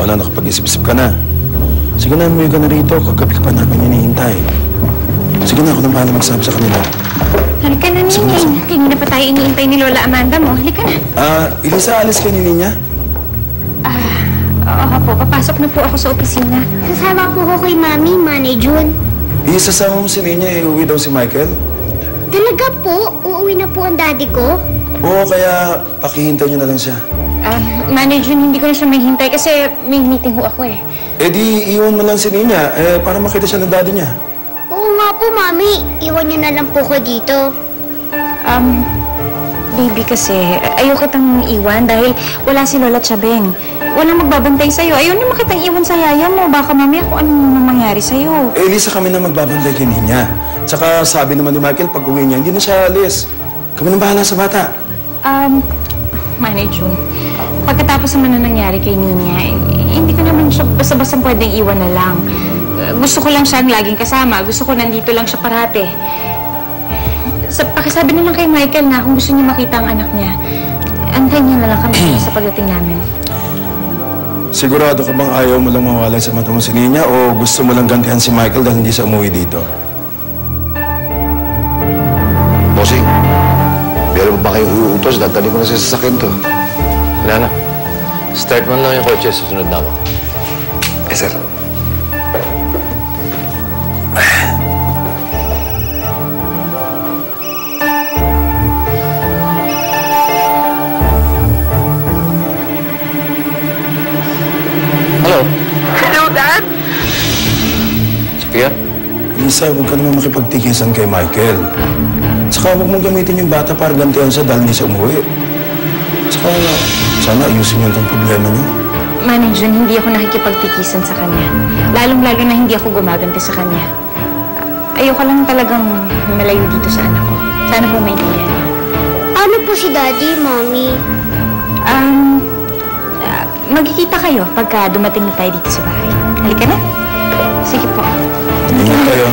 O na, nakapag-isip-isip ka na. Sige na, umuwi ka na rito. Kagabi ka pa namin hinihintay. Sige na, ako nang bahala magsabi sa kanila. Halika na, Nining. Kanina pa tayo iniintay ni Lola Amanda mo. Halika na. Elisa, alis ka ni Ninya? Oo po. Papasok na po ako sa opisina. Sasama po ko kay Mami, Manay June. Isasama mo si Ninya, uuwi daw si Michael? Talaga po? Uuwi na po ang daddy ko? Oo, kaya pakihintay niyo na lang siya. Manager, hindi ko na siya mahintay kasi may meeting ho ako eh. Eh di, iwan mo lang si Ninya, para makita siya ng daddy niya. Oo nga po, Mami. Iwan niyo na lang po ko dito. Baby kasi, ayoko kitang iwan dahil wala si Lola Chabeng. Walang magbabantay sa'yo. Ayaw naman kitang iwan sa yaya mo. Baka mamaya kung ano mangyari sa'yo. Eh, Elisa, kami na magbabantay kay Ninya. Tsaka sabi naman ni Michael, pag uwi niya, hindi na siya alis. Kami nang bahala sa bata. Manager, pagkatapos naman na nangyari kay Ninya, hindi ko naman siya basta-basta pwedeng iwan na lang. Gusto ko lang siyang laging kasama. Gusto ko nandito lang siya parate. Pakisabi na lang kay Michael na kung gusto niya makita ang anak niya, antayin niya na lang kami sa pagdating namin. Sigurado ka bang ayaw mo lang mawalay sa mata mo si Ninya o gusto mo lang gantihan si Michael dahil hindi siya umuwi dito? Bossing, meron ba kayong uutos? Dadali ko na sa sasakyan to. Wala na. Start mo lang yung kotse. Susunod na ako. Eh, sir. Hello? Hello, Dad? Sophia? Lisa, huwag ka naman makipagtikisan kay Michael. Saka huwag mong gamitin yung bata para gantihan siya dahil hindi siya umuwi. Saka sana ayusin niyo ang problema niyo. Manager, hindi ako nakikipagtikisan sa kanya. Lalong-lalo na hindi ako gumaganti sa kanya. Ayoko lang talagang malayo dito sa anak ko. Sana po maintindihan niyo. Ano po si Daddy, Mommy? Magkikita kayo pagka dumating na tayo dito sa bahay. Halika na. Sige po. Ingat kayo.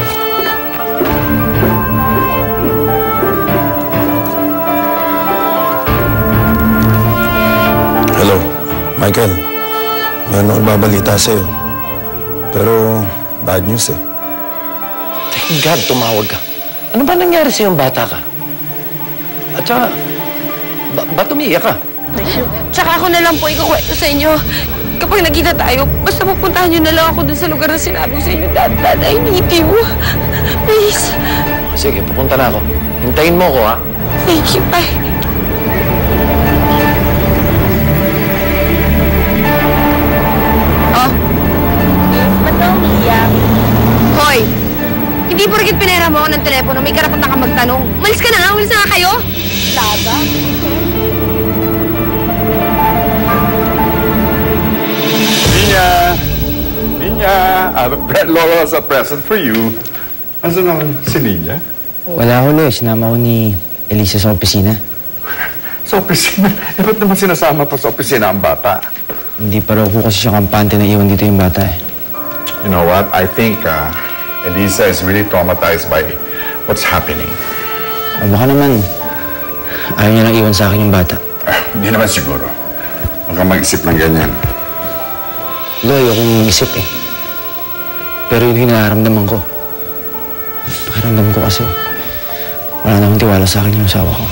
Hello, Michael. Meron akong babalita sa'yo. Pero bad news eh. Thank God, tumawag ka. Ano ba nangyari sa'yo yung bata ka? At saka, ba't umiiyak ka? Tsaka ako na lang po ikukwento sa inyo. Kapag nagkita tayo, basta mapuntahan niyo na lang ako dun sa lugar na sinabi ko sa inyo. Dad, I need you. Please. Sige, pupunta na ako. Hintayin mo ako, ha? Thank you, bye. Oh? Ba't na umiiyak? Hoy! Hindi porkit pinera mo ako ng telepono, may karapatan ka magtanong. Malis ka na nga, umalis na nga kayo! Laga? Ninya, Lola has a present for you. Asa naman si Ninya? Wala ko, Lo. Sinama ko ni Elisa sa opisina. Sa opisina? Eh, ba't naman sinasama pa sa opisina ang bata? Hindi pa raw ko kasi siya kampante na iwan dito yung bata eh. You know what? I think Elisa is really traumatized by what's happening. Baka naman, ayaw niya lang iwan sa akin yung bata. Hindi naman siguro. Huwag kang mag-isip ng ganyan. Lo, ayokong mag-isip eh. Pero yun yung nararamdaman ko. Pakiramdam ko kasi, wala namang tiwala sa akin yung asawa ko.